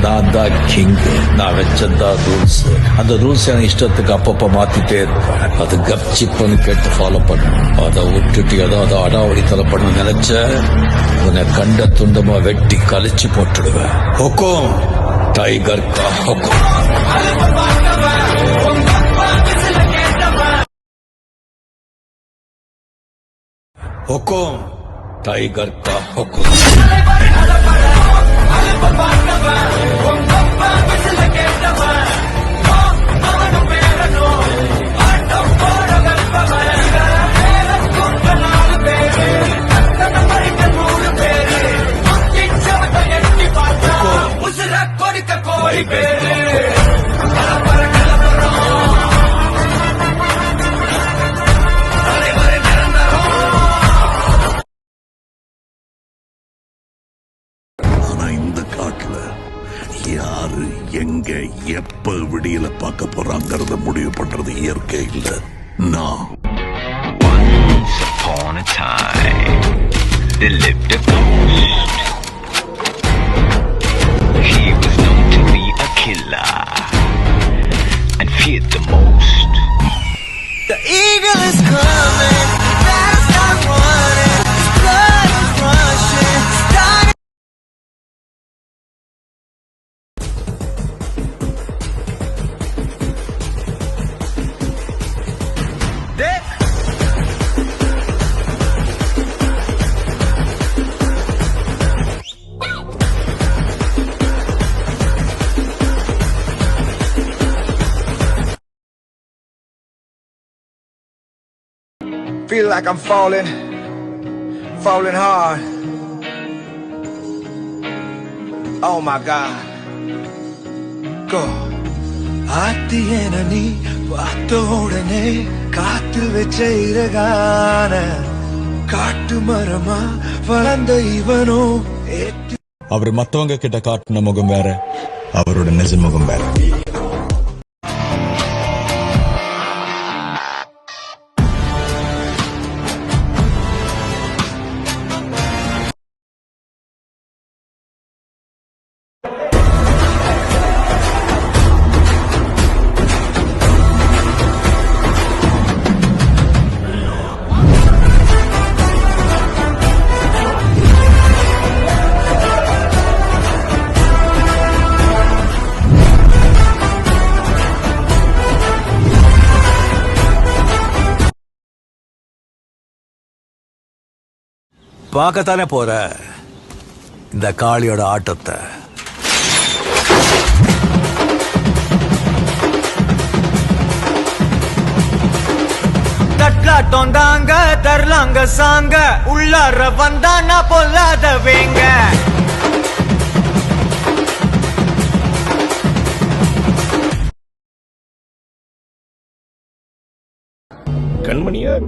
நான் தான் கிங். நான் வச்சதான் ரூல்ஸ். அந்த ரூல்ஸ் எனக்கு இஷ்டத்துக்கு அப்பப்ப மாத்திட்டே இருப்பேன். அது கப்சிப்புன்னு கேட்டு ஃபாலோ பண்ணும். அதை விட்டுட்டு ஏதாவது அடாவடித்தலை பண்ண நினைச்ச உன்னை கண்ட துண்டமா வெட்டி கழிச்சு போட்டுடுவேன். ஹொக்கும் டைகர் கா ஹொக்கும். हुकुम टाइगर का हुकुम. யாரு எங்க எப்ப விடியல பார்க்க போறாங்கிறத முடிவு பண்றது இயற்கை இல்ல. நான் Once upon a time, there lived a ghost. He was known to be a killer and feared the most. The eagle is coming, better start running, his blood is rushing, starting. Feel like I'm falling hard. Oh my God. Go. ஆத்தியன நீ பார்த்த உடனே காத்து வச்ச இறகான காட்டு மரமா வளர்ந்த இவனோ ஏற்று. அவர் மத்தவங்க கிட்ட காட்டின முகம் வேற, அவரோட நிஜ முகம் வேற. பார்க்கத்தானே போற இந்த காளியோட ஆட்டத்தை. தட்லாட்டம் தாங்க தரலாங்க சாங்க உள்ளார வந்தானா பொல்லாத வேங்க. கண்மணியார்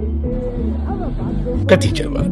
கத்திச்சவா